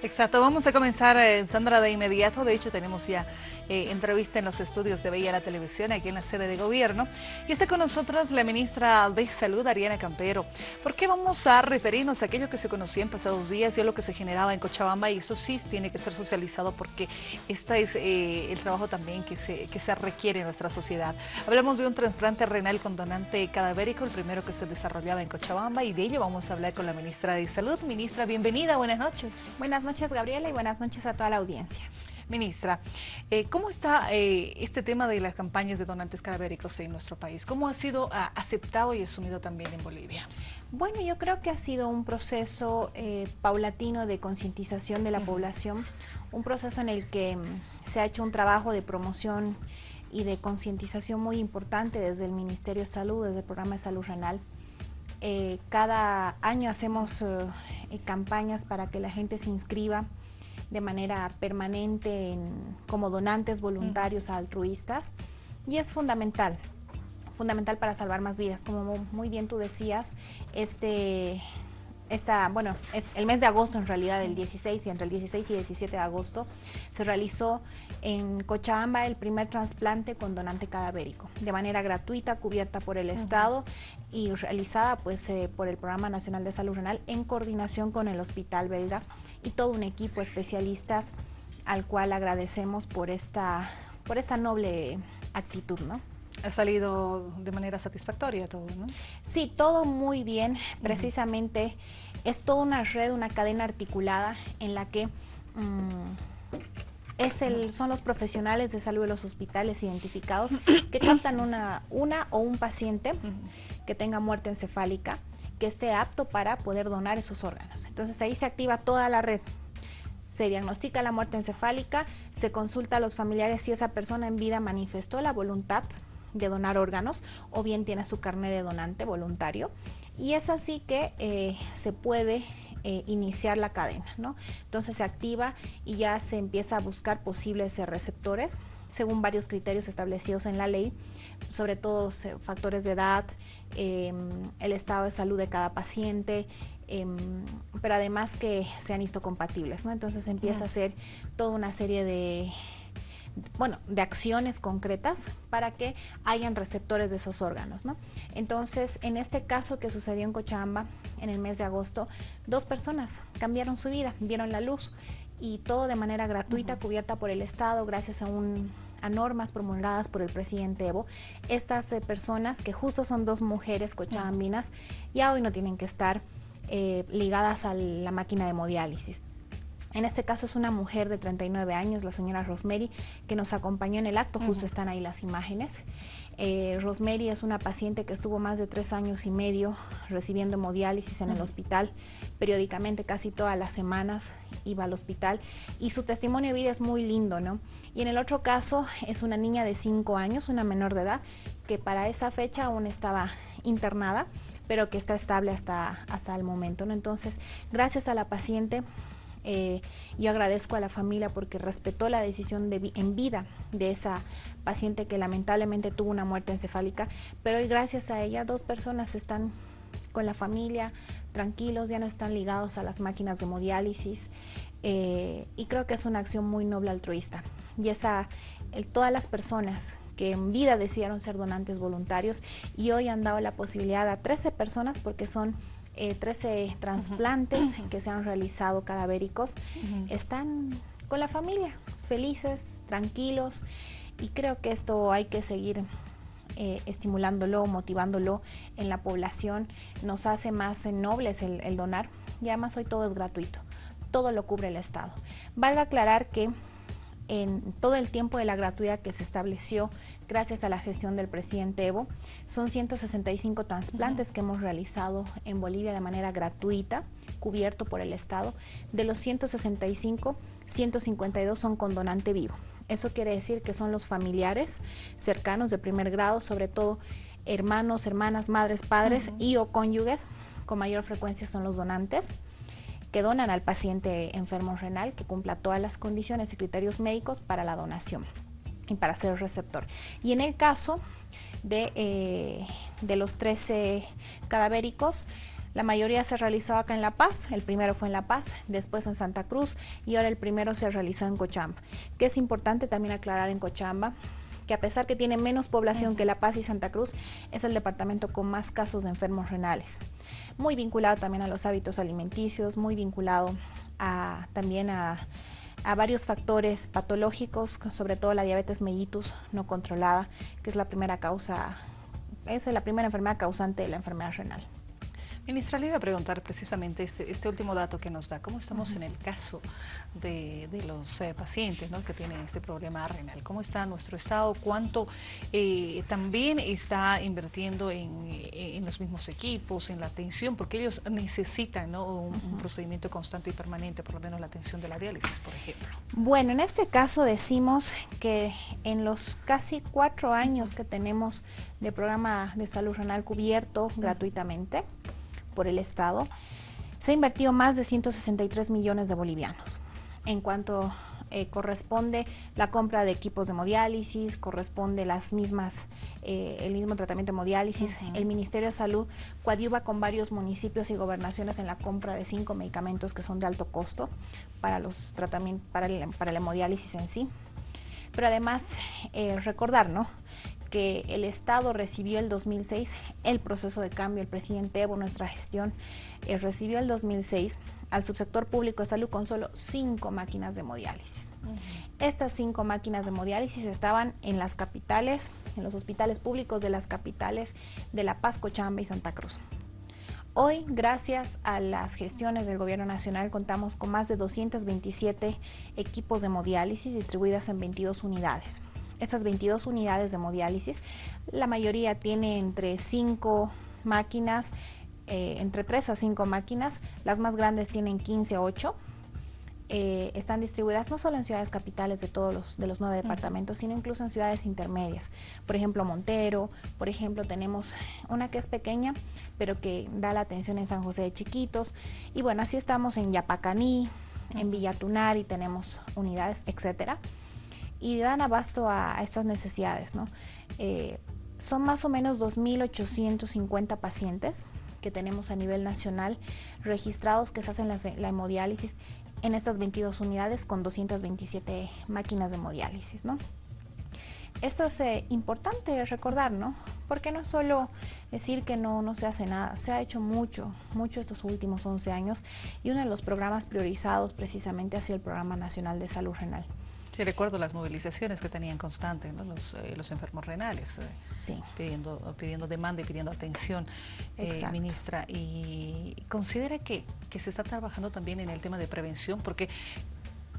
Exacto, vamos a comenzar, Sandra, de inmediato. De hecho, tenemos ya entrevista en los estudios de Bella la Televisión, aquí en la sede de gobierno. Y está con nosotros la ministra de Salud, Ariana Campero. ¿Por qué vamos a referirnos a aquello que se conocía en pasados días y a lo que se generaba en Cochabamba? Y eso sí tiene que ser socializado porque este es el trabajo también que se requiere en nuestra sociedad. Hablamos de un trasplante renal con donante cadavérico, el primero que se desarrollaba en Cochabamba, y de ello vamos a hablar con la ministra de Salud. Ministra, bienvenida, buenas noches. Buenas noches, Gabriela, y buenas noches a toda la audiencia. Ministra, ¿cómo está este tema de las campañas de donantes cadavéricos en nuestro país? ¿Cómo ha sido aceptado y asumido también en Bolivia? Bueno, yo creo que ha sido un proceso paulatino de concientización de la población, un proceso en el que se ha hecho un trabajo de promoción y de concientización muy importante desde el Ministerio de Salud, desde el Programa de Salud Renal. Cada año hacemos campañas para que la gente se inscriba de manera permanente como donantes voluntarios altruistas, y es fundamental para salvar más vidas. Como muy bien tú decías, es el mes de agosto, en realidad el 16, y entre el 16 y 17 de agosto se realizó en Cochabamba el primer trasplante con donante cadavérico, de manera gratuita, cubierta por el Estado y realizada por el Programa Nacional de Salud Renal en coordinación con el Hospital Belga y todo un equipo de especialistas al cual agradecemos por esta noble actitud, ¿no? Ha salido de manera satisfactoria todo, ¿no? Sí, todo muy bien. Precisamente es toda una red, una cadena articulada en la que son los profesionales de salud de los hospitales identificados que captan una o un paciente que tenga muerte encefálica, que esté apto para poder donar esos órganos. Entonces ahí se activa toda la red. Se diagnostica la muerte encefálica, se consulta a los familiares si esa persona en vida manifestó la voluntad de donar órganos o bien tiene su carnet de donante voluntario, y es así que se puede iniciar la cadena, ¿no? Entonces se activa y ya se empieza a buscar posibles receptores según varios criterios establecidos en la ley, sobre todo factores de edad, el estado de salud de cada paciente, pero además que sean histocompatibles, ¿no? Entonces empieza a hacer toda una serie de acciones concretas para que hayan receptores de esos órganos, ¿no? Entonces, en este caso que sucedió en Cochabamba en el mes de agosto, 2 personas cambiaron su vida, vieron la luz, y todo de manera gratuita, cubierta por el Estado, gracias a normas promulgadas por el presidente Evo. Estas personas, que justo son 2 mujeres cochabambinas, ya hoy no tienen que estar ligadas a la máquina de hemodiálisis. En este caso es una mujer de 39 años, la señora Rosemary, que nos acompañó en el acto, justo están ahí las imágenes. Rosemary es una paciente que estuvo más de 3 años y medio recibiendo hemodiálisis en el hospital, periódicamente, casi todas las semanas iba al hospital, y su testimonio de vida es muy lindo, ¿no? Y en el otro caso es una niña de 5 años, una menor de edad, que para esa fecha aún estaba internada, pero que está estable hasta el momento, ¿no? Entonces, gracias a la paciente, yo agradezco a la familia porque respetó la decisión en vida de esa paciente que lamentablemente tuvo una muerte encefálica, pero hoy gracias a ella 2 personas están con la familia, tranquilos, ya no están ligados a las máquinas de hemodiálisis, y creo que es una acción muy noble altruista. Y todas las personas que en vida decidieron ser donantes voluntarios y hoy han dado la posibilidad a 13 personas, porque son 13 trasplantes que se han realizado cadavéricos, están con la familia, felices, tranquilos, y creo que esto hay que seguir estimulándolo, motivándolo en la población. Nos hace más nobles el donar, y además hoy todo es gratuito, todo lo cubre el Estado. Valga aclarar que en todo el tiempo de la gratuidad que se estableció gracias a la gestión del presidente Evo, son 165 trasplantes que hemos realizado en Bolivia de manera gratuita, cubierto por el Estado. De los 165, 152 son con donante vivo. Eso quiere decir que son los familiares cercanos de primer grado, sobre todo hermanos, hermanas, madres, padres y o cónyuges. Con mayor frecuencia son los donantes que donan al paciente enfermo renal, que cumpla todas las condiciones y criterios médicos para la donación y para ser el receptor. Y en el caso de los 13 cadavéricos, La mayoría se realizó acá en La Paz, el primero fue en La Paz, después en Santa Cruz y ahora el primero se realizó en Cochabamba. Que es importante también aclarar en Cochabamba que a pesar que tiene menos población que La Paz y Santa Cruz, es el departamento con más casos de enfermos renales. Muy vinculado también a los hábitos alimenticios, muy vinculado también a varios factores patológicos, sobre todo la diabetes mellitus no controlada, que es la primera enfermedad causante de la enfermedad renal. Ministra, le iba a preguntar precisamente este último dato que nos da. ¿Cómo estamos en el caso de los pacientes, ¿no?, que tienen este problema renal? ¿Cómo está nuestro estado? ¿Cuánto también está invirtiendo en los mismos equipos, en la atención? Porque ellos necesitan, ¿no?, un procedimiento constante y permanente, por lo menos la atención de la diálisis, por ejemplo. Bueno, en este caso decimos que en los casi 4 años que tenemos de programa de salud renal cubierto gratuitamente por el Estado, se ha invertido más de 163 millones de bolivianos. En cuanto corresponde la compra de equipos de hemodiálisis, corresponde el mismo tratamiento de hemodiálisis. El Ministerio de Salud coadyuva con varios municipios y gobernaciones en la compra de 5 medicamentos que son de alto costo para los tratamientos, para la hemodiálisis en sí. Pero además recordar, ¿no?, que el Estado recibió el 2006 el proceso de cambio, el presidente Evo, nuestra gestión, recibió el 2006 al subsector público de salud con solo 5 máquinas de hemodiálisis. Estas 5 máquinas de hemodiálisis estaban en las capitales, en los hospitales públicos de las capitales de La Paz, Cochabamba y Santa Cruz. Hoy, gracias a las gestiones del Gobierno Nacional, contamos con más de 227 equipos de hemodiálisis distribuidas en 22 unidades. Estas 22 unidades de hemodiálisis, la mayoría tiene entre 5 máquinas, entre 3 a 5 máquinas, las más grandes tienen 15 a 8. Están distribuidas no solo en ciudades capitales de todos los 9 departamentos, sino incluso en ciudades intermedias. Por ejemplo, Montero, por ejemplo, tenemos una que es pequeña, pero que da la atención en San José de Chiquitos. Y bueno, así estamos en Yapacaní, en Villa Tunari, tenemos unidades, etcétera. Y dan abasto a estas necesidades, ¿no? Son más o menos 2.850 pacientes que tenemos a nivel nacional registrados que se hacen la hemodiálisis en estas 22 unidades con 227 máquinas de hemodiálisis, ¿no? Esto es importante recordar, ¿no? Porque no es solo decir que no se hace nada, se ha hecho mucho estos últimos 11 años y uno de los programas priorizados precisamente ha sido el Programa Nacional de Salud Renal. Sí, recuerdo las movilizaciones que tenían constantes, ¿no?, los enfermos renales, sí, pidiendo demanda y pidiendo atención, ministra. ¿Y considera que se está trabajando también en el tema de prevención? Porque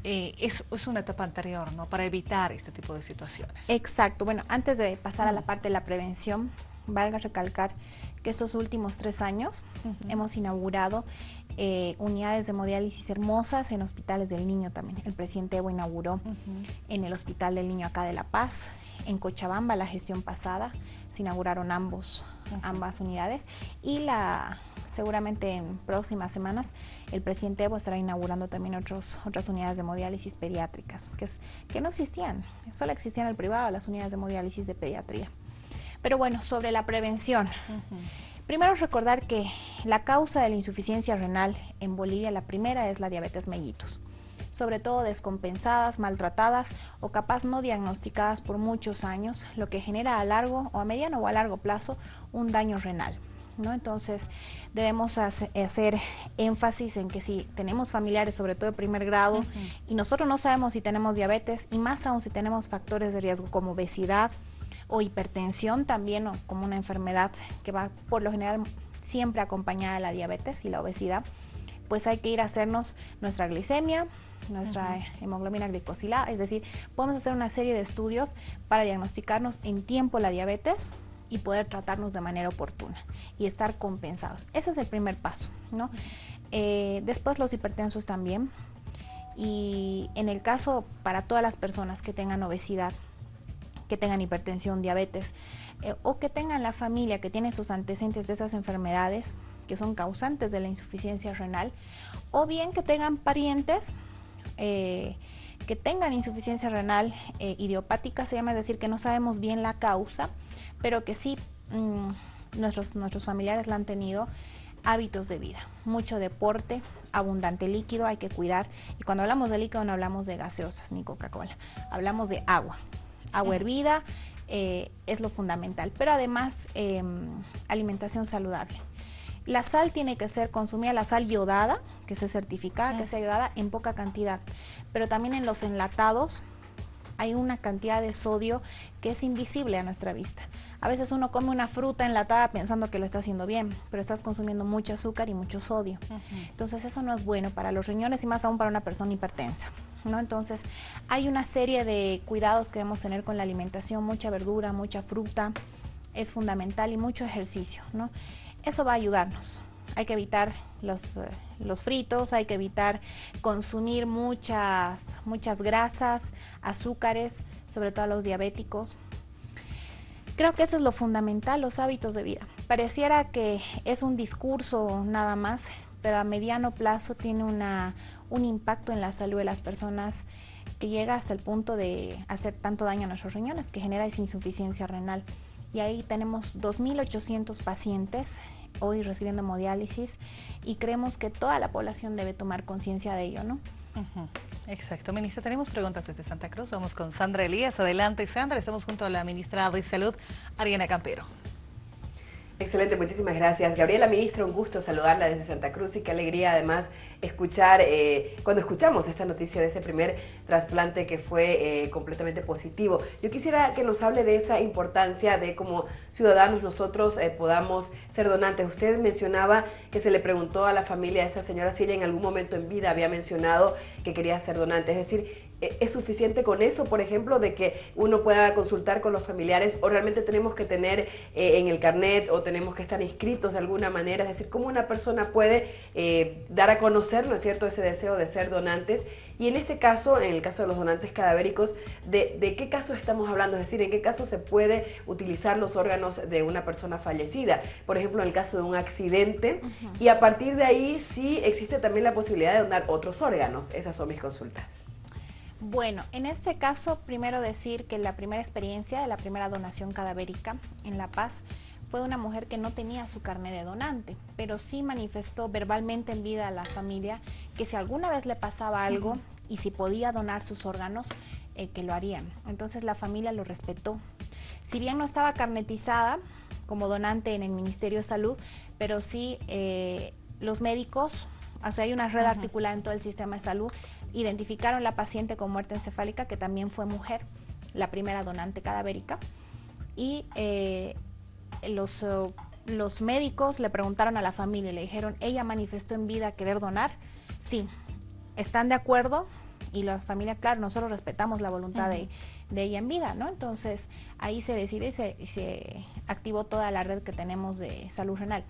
es una etapa anterior, ¿no?, para evitar este tipo de situaciones. Exacto. Bueno, antes de pasar a la parte de la prevención, valga recalcar que estos últimos 3 años hemos inaugurado unidades de hemodiálisis hermosas en hospitales del niño también. El presidente Evo inauguró en el Hospital del Niño acá de La Paz, en Cochabamba la gestión pasada, se inauguraron ambas unidades y seguramente en próximas semanas el presidente Evo estará inaugurando también otras unidades de hemodiálisis pediátricas, que no existían, solo existían en el privado las unidades de hemodiálisis de pediatría. Pero bueno, sobre la prevención. Primero recordar que la causa de la insuficiencia renal en Bolivia, la primera es la diabetes mellitus, sobre todo descompensadas, maltratadas o capaz no diagnosticadas por muchos años, lo que genera a largo o a mediano o a largo plazo un daño renal, ¿no? Entonces debemos hacer énfasis en que si tenemos familiares, sobre todo de primer grado, y nosotros no sabemos si tenemos diabetes, y más aún si tenemos factores de riesgo como obesidad, o hipertensión también, o como una enfermedad que va por lo general siempre acompañada de la diabetes y la obesidad, pues hay que ir a hacernos nuestra glicemia, nuestra hemoglobina glicosilada, es decir, podemos hacer una serie de estudios para diagnosticarnos en tiempo la diabetes y poder tratarnos de manera oportuna y estar compensados. Ese es el primer paso, ¿no? Después los hipertensos también, y en el caso para todas las personas que tengan obesidad, que tengan hipertensión, diabetes, o que tengan la familia que tiene estos antecedentes de esas enfermedades que son causantes de la insuficiencia renal, o bien que tengan parientes que tengan insuficiencia renal idiopática, se llama, es decir, que no sabemos bien la causa, pero que sí nuestros familiares la han tenido. hábitos de vida, mucho deporte, abundante líquido, hay que cuidar. Y cuando hablamos de líquido no hablamos de gaseosas ni Coca-Cola, hablamos de agua. Agua hervida es lo fundamental, pero además alimentación saludable. La sal tiene que ser consumida, la sal yodada, que se certifica, que sea yodada en poca cantidad, pero también en los enlatados hay una cantidad de sodio que es invisible a nuestra vista. A veces uno come una fruta enlatada pensando que lo está haciendo bien, pero estás consumiendo mucho azúcar y mucho sodio. Entonces eso no es bueno para los riñones y más aún para una persona hipertensa, ¿no? Entonces hay una serie de cuidados que debemos tener con la alimentación, mucha verdura, mucha fruta, es fundamental, y mucho ejercicio, ¿no? Eso va a ayudarnos. Hay que evitar los fritos, hay que evitar consumir muchas grasas, azúcares, sobre todo a los diabéticos. Creo que eso es lo fundamental, los hábitos de vida. Pareciera que es un discurso nada más, pero a mediano plazo tiene un impacto en la salud de las personas que llega hasta el punto de hacer tanto daño a nuestros riñones, que genera esa insuficiencia renal. Y ahí tenemos 2.800 pacientes hoy recibiendo hemodiálisis y creemos que toda la población debe tomar conciencia de ello, ¿no? Exacto. Ministra, tenemos preguntas desde Santa Cruz. Vamos con Sandra Elías. Adelante, Sandra. Estamos junto a la ministra de Salud, Ariana Campero. Excelente, muchísimas gracias. Gabriela, ministra, un gusto saludarla desde Santa Cruz y qué alegría además escuchar, cuando escuchamos esta noticia de ese primer trasplante que fue completamente positivo. Yo quisiera que nos hable de esa importancia de como ciudadanos nosotros podamos ser donantes. Usted mencionaba que se le preguntó a la familia de esta señora si ella en algún momento en vida había mencionado que quería ser donante. Es decir, ¿es suficiente con eso, por ejemplo, de que uno pueda consultar con los familiares o realmente tenemos que tener en el carnet o tenemos que estar inscritos de alguna manera? Es decir, ¿cómo una persona puede dar a conocer, ¿no es cierto?, ese deseo de ser donantes? Y en este caso, en el caso de los donantes cadavéricos, ¿de qué caso estamos hablando? Es decir, ¿en qué caso se puede utilizar los órganos de una persona fallecida? Por ejemplo, en el caso de un accidente. Y a partir de ahí sí existe también la posibilidad de donar otros órganos. Esas son mis consultas. Bueno, en este caso, primero decir que la primera experiencia de la primera donación cadavérica en La Paz fue de una mujer que no tenía su carnet de donante, pero sí manifestó verbalmente en vida a la familia que si alguna vez le pasaba algo y si podía donar sus órganos, que lo harían. Entonces la familia lo respetó. Si bien no estaba carnetizada como donante en el Ministerio de Salud, pero sí los médicos, o sea, hay una red articulada en todo el sistema de salud, identificaron la paciente con muerte encefálica, que también fue mujer, la primera donante cadavérica, y los médicos le preguntaron a la familia y le dijeron, ¿ella manifestó en vida querer donar? Sí. ¿Están de acuerdo? Y la familia, claro, nosotros respetamos la voluntad de ella en vida, ¿no? Entonces ahí se decidió y se activó toda la red que tenemos de salud renal.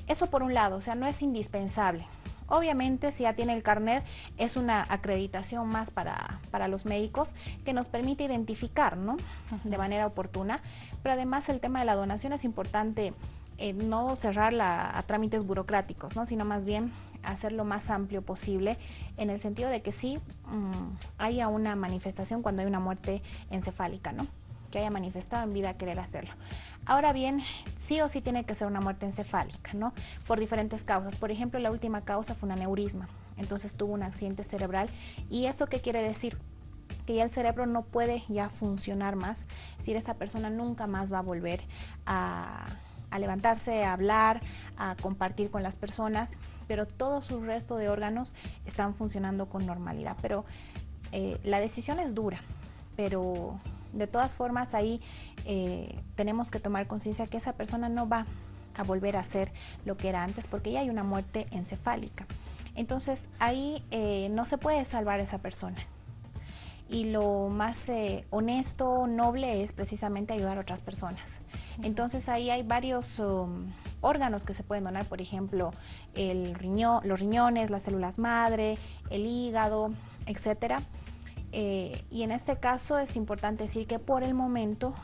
Eso por un lado, o sea, no es indispensable. Obviamente, si ya tiene el carnet, es una acreditación más para los médicos que nos permite identificar, ¿no?, de manera oportuna. Pero además el tema de la donación es importante no cerrarla a trámites burocráticos, ¿no?, sino más bien hacerlo más amplio posible, en el sentido de que sí haya una manifestación cuando hay una muerte encefálica, ¿no?, que haya manifestado en vida querer hacerlo. Ahora bien, sí o sí tiene que ser una muerte encefálica, ¿no?, por diferentes causas. Por ejemplo, la última causa fue un aneurisma, entonces tuvo un accidente cerebral. ¿Y eso qué quiere decir? Que ya el cerebro no puede ya funcionar más, es decir, esa persona nunca más va a volver a levantarse, a hablar, a compartir con las personas, pero todo su resto de órganos están funcionando con normalidad. Pero la decisión es dura, pero de todas formas ahí tenemos que tomar conciencia que esa persona no va a volver a ser lo que era antes, porque ya hay una muerte encefálica. Entonces ahí no se puede salvar a esa persona. Y lo más honesto, noble, es precisamente ayudar a otras personas. Entonces ahí hay varios órganos que se pueden donar, por ejemplo, los riñones, las células madre, el hígado, etcétera. Y en este caso es importante decir que por el momento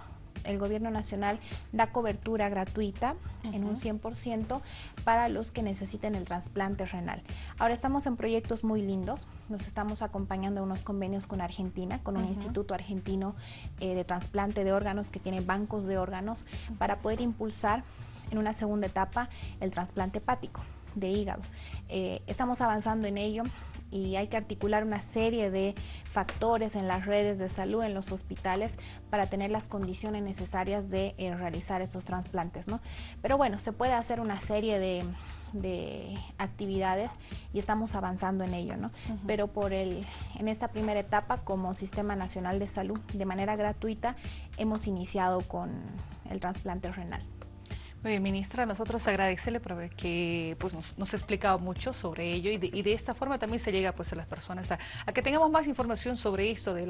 el gobierno nacional da cobertura gratuita en un 100% para los que necesiten el trasplante renal. Ahora estamos en proyectos muy lindos, nos estamos acompañando en unos convenios con Argentina, con un instituto argentino de trasplante de órganos que tiene bancos de órganos para poder impulsar en una segunda etapa el trasplante hepático. de hígado. Estamos avanzando en ello y hay que articular una serie de factores en las redes de salud, en los hospitales, para tener las condiciones necesarias de realizar estos trasplantes, ¿no? Pero bueno, se puede hacer una serie de actividades y estamos avanzando en ello, ¿no? Pero en esta primera etapa, como Sistema Nacional de Salud, de manera gratuita, hemos iniciado con el trasplante renal. Muy bien, ministra, nosotros agradecerle por que pues, nos ha explicado mucho sobre ello y de esta forma también se llega pues, a las personas a que tengamos más información sobre esto de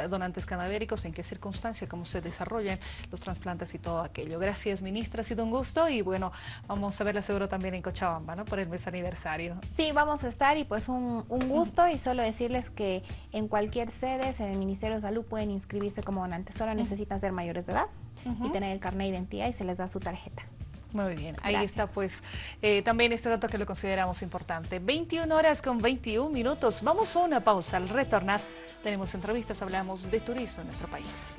donantes cadavéricos, en qué circunstancias, cómo se desarrollan los trasplantes y todo aquello. Gracias, ministra, ha sido un gusto y bueno, vamos a verla seguro también en Cochabamba, ¿no? Por el mes aniversario. Sí, vamos a estar y pues un gusto y solo decirles que en cualquier sede, en el Ministerio de Salud pueden inscribirse como donantes, solo necesitan ser mayores de edad y tener el carnet de identidad y se les da su tarjeta. Muy bien, Gracias. Ahí está pues también este dato que lo consideramos importante. 21:21. Vamos a una pausa. Al retornar tenemos entrevistas, hablamos de turismo en nuestro país.